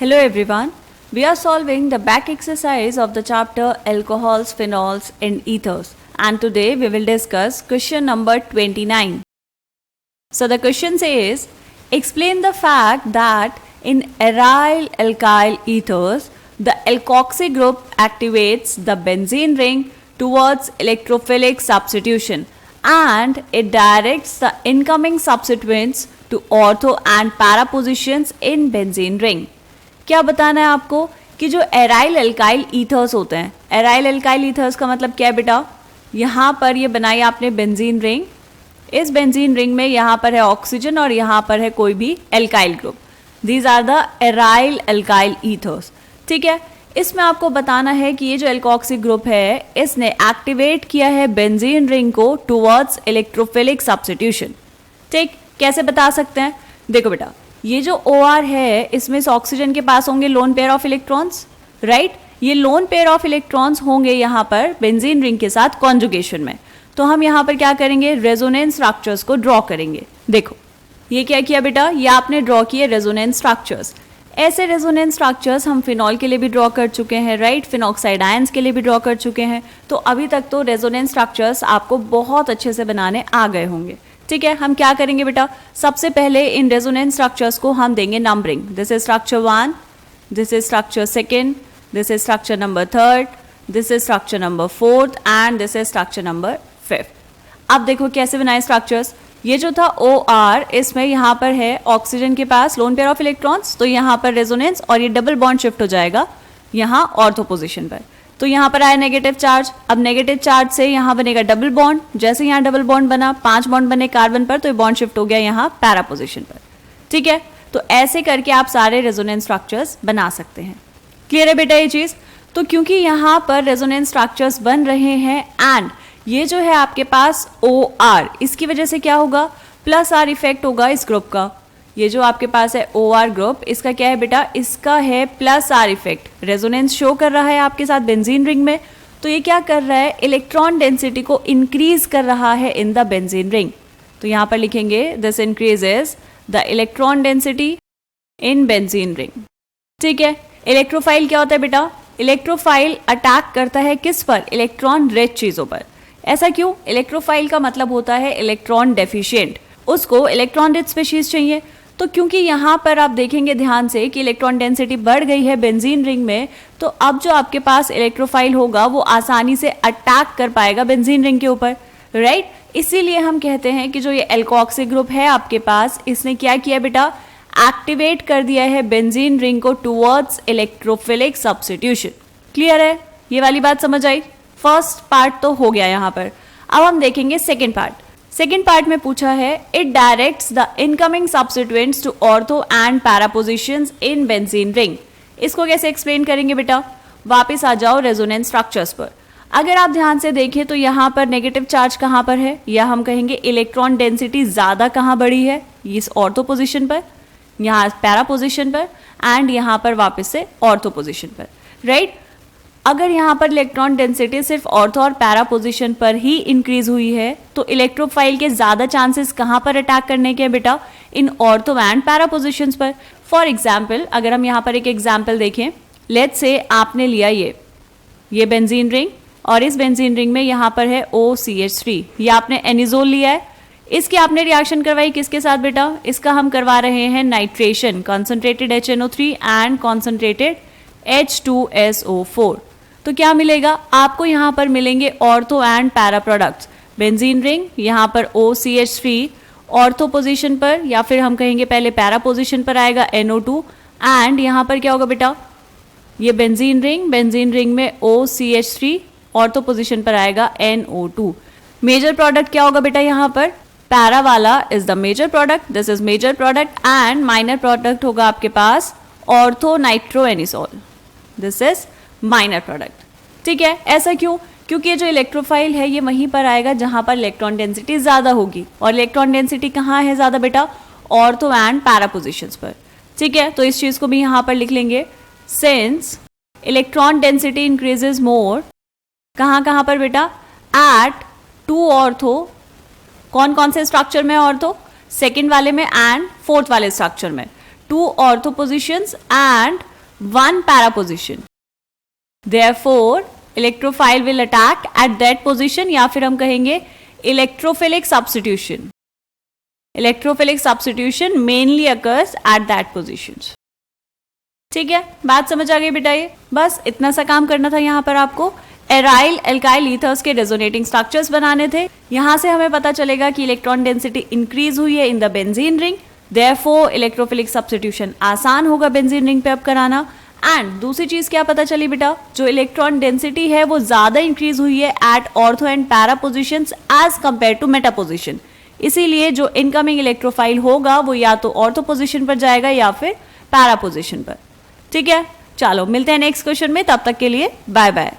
Hello everyone. We are solving the back exercise of the chapter Alcohols, Phenols and Ethers, and today we will discuss question number 29. So the question says, explain the fact that in aryl alkyl ethers, the alkoxy group activates the benzene ring towards electrophilic substitution and it directs the incoming substituents to ortho and para positions in benzene ring. क्या बताना है आपको कि जो aryl alkyl ethers होते हैं, aryl alkyl ethers का मतलब क्या है बेटा, यहाँ पर ये बनाई आपने बेंजीन रिंग, इस बेंजीन रिंग में यहाँ पर है ऑक्सीजन और यहाँ पर है कोई भी alkyl group. These are the aryl alkyl ethers. ठीक है, इसमें आपको बताना है कि ये जो एल्कोक्सी ग्रुप है इसने एक्टिवेट किया है बेंजीन रिंग को टुवर्ड्स इलेक्ट्रोफिलिक सब्स्टिट्यूशन. ठीक, कैसे बता सकते हैं? देखो बेटा, ये जो OR है इसमें इस ऑक्सीजन के पास होंगे lone pair of electrons, right. ये लोन पेयर ऑफ इलेक्ट्रॉन्स होंगे यहाँ पर बेंजीन रिंग के साथ कॉन्जुगेशन में. तो हम यहाँ पर क्या करेंगे, रेजोनेंस स्ट्रक्चर्स को ड्रॉ करेंगे. देखो ये क्या किया बेटा, ये आपने ड्रॉ किए रेजोनेंस स्ट्रक्चर्स. ऐसे रेजोनेंस स्ट्रक्चर्स हम फिनॉल के लिए भी ड्रॉ कर चुके हैं, राइट, फिनॉक्साइड आयंस के लिए भी ड्रॉ कर चुके हैं. तो अभी तक तो रेजोनेंस स्ट्रक्चर्स आपको बहुत अच्छे से बनाने आ गए होंगे. ठीक है, हम क्या करेंगे बेटा, सबसे पहले इन रेजोनेंस स्ट्रक्चर्स को हम देंगे numbering. This is structure 1, this is structure 2, this is structure number 3, this is structure number 4 and this is structure number 5. अब देखो कैसे बनाए स्ट्रक्चर्स. ये जो था OR, इसमें यहाँ पर है ऑक्सीजन के पास लोन पेयर ऑफ इलेक्ट्रॉन्स, तो यहाँ पर रेजोनेंस और ये डबल बॉन्ड शिफ्ट हो जाएगा यहाँ ऑर्थो पोजिशन पर. तो यहाँ पर आया नेगेटिव चार्ज. अब नेगेटिव चार्ज से यहाँ बनेगा डबल बॉन्ड. जैसे यहाँ डबल बॉन्ड बना, 5 बॉन्ड बने कार्बन पर, तो ये बॉन्ड शिफ्ट हो गया यहाँ पैरा पोजिशन पर. ठीक है, तो ऐसे करके आप सारे रेजोनेंस स्ट्रक्चर्स बना सकते हैं. क्लियर है बेटा ये चीज? तो क्योंकि यहाँ पर रेजोनेंस स्ट्रक्चर्स बन रहे हैं एंड ये जो है आपके पास OR, इसकी वजह से क्या होगा, प्लस R इफेक्ट होगा इस ग्रुप का. ये जो आपके पास है OR ग्रुप, इसका क्या है बेटा, इसका है plus R effect. Resonance show कर रहा है आपके साथ बेंजीन रिंग में, तो ये क्या कर रहा है, इलेक्ट्रॉन डेंसिटी को इंक्रीज कर रहा है इन द बेंजीन रिंग. तो यहाँ पर लिखेंगे this increases the electron density in benzene ring. ठीक है, इलेक्ट्रोफाइल क्या होता है बेटा, इलेक्ट्रोफाइल अटैक करता है किस पर, इलेक्ट्रॉन रिच चीजों पर. ऐसा क्यों? इलेक्ट्रोफाइल का मतलब होता है इलेक्ट्रॉन डेफिशिएंट, उसको इलेक्ट्रॉन रिच स्पीशीज चाहिए. तो क्योंकि यहाँ पर आप देखेंगे ध्यान से कि इलेक्ट्रॉन डेंसिटी बढ़ गई है बेंजीन रिंग में, तो अब जो आपके पास इलेक्ट्रोफाइल होगा वो आसानी से अटैक कर पाएगा बेंजीन रिंग के ऊपर, राइट. इसीलिए हम कहते हैं कि जो ये एल्कोक्सी ग्रुप है आपके पास, इसने क्या किया बेटा, एक्टिवेट कर दिया है बेंजीन रिंग को टुवर्ड्स इलेक्ट्रोफिलिक सब्स्टिट्यूशन. क्लियर है, ये वाली बात समझ आई? फर्स्ट पार्ट तो हो गया यहाँ पर. अब हम देखेंगे सेकेंड पार्ट. सेकेंड पार्ट में पूछा है, it directs the incoming substituents to ortho and para positions in benzene ring. इसको कैसे एक्सप्लेन करेंगे बेटा, वापस आ जाओ रेजोनेंस स्ट्रक्चर्स पर. अगर आप ध्यान से देखें तो यहाँ पर नेगेटिव चार्ज कहाँ पर है, या हम कहेंगे इलेक्ट्रॉन डेंसिटी ज्यादा कहाँ बढ़ी है, इस ऑर्थो पोजिशन पर, यहाँ पैरा पोजिशन पर एंड यहाँ पर वापस से ऑर्थो पोजिशन पर, राइट. अगर यहाँ पर इलेक्ट्रॉन डेंसिटी सिर्फ ऑर्थो और पैरा पोजिशन पर ही इंक्रीज हुई है, तो इलेक्ट्रोफाइल के ज्यादा चांसेस कहाँ पर अटैक करने के बेटा, इन ऑर्थो एंड पैरा पोजिशंस पर. फॉर एग्जाम्पल, अगर हम यहाँ पर एक एग्जाम्पल देखें, लेट्स से आपने लिया ये बेंजीन रिंग और इस बेंजीन रिंग में यहाँ पर है OCH3, ये आपने एनिजोल लिया है. इसकी आपने रिएक्शन करवाई किसके साथ बेटा, इसका हम करवा रहे हैं nitration, concentrated HNO3 and concentrated H2SO4. तो क्या मिलेगा आपको, यहाँ पर मिलेंगे ortho and para products. Benzene ring, यहाँ पर OCH3 ऑर्थो पोजीशन पर, या फिर हम कहेंगे पहले पैरा पोजीशन पर आएगा NO2 एंड यहाँ पर क्या होगा बेटा, ये बेंजीन रिंग में OCH3 ऑर्थो पोजीशन पर आएगा NO2. मेजर प्रोडक्ट क्या होगा बेटा, यहाँ पर पैरा वाला is the major product, this is major product and minor product होगा आपके पास ortho nitroanisole, this is minor product. ठीक है, ऐसा क्यों, क्योंकि ये जो इलेक्ट्रोफाइल है ये वहीं पर आएगा जहां पर इलेक्ट्रॉन डेंसिटी ज्यादा होगी, और इलेक्ट्रॉन डेंसिटी कहाँ है ज्यादा बेटा, ऑर्थो एंड पैरा पोजिशंस पर. ठीक है, तो इस चीज को भी यहाँ पर लिख लेंगे, सिंस इलेक्ट्रॉन डेंसिटी इंक्रीजेज मोर, कहाँ पर बेटा, एट 2 ऑर्थो. कौन कौन से स्ट्रक्चर में ऑर्थो, सेकेंड वाले में एंड फोर्थ वाले स्ट्रक्चर में. 2 ortho positions and 1 para position. Therefore, electrophile will attack at that position, या फिर हम कहेंगे electrophilic substitution. Electrophilic substitution mainly occurs at that positions. ठीक है, बात समझ आ गई बेटा? ये बस इतना सा काम करना था यहाँ पर आपको. एराइल एल्काइल ईथर्स के रेजोनेटिंग स्ट्रक्चर्स बनाने थे. यहाँ से हमें पता चलेगा कि इलेक्ट्रॉन डेंसिटी इंक्रीज हुई है in the benzene ring, therefore electrophilic substitution आसान होगा बेंजीन रिंग पे अब कराना. एंड दूसरी चीज क्या पता चली बेटा, जो इलेक्ट्रॉन डेंसिटी है वो ज्यादा इंक्रीज हुई है at ortho and para positions as compared to meta position. इसीलिए जो इनकमिंग इलेक्ट्रोफाइल होगा वो या तो ऑर्थो पोजिशन पर जाएगा या फिर पैरा पोजिशन पर. ठीक है, चलो मिलते हैं नेक्स्ट क्वेश्चन में. तब तक के लिए बाय बाय.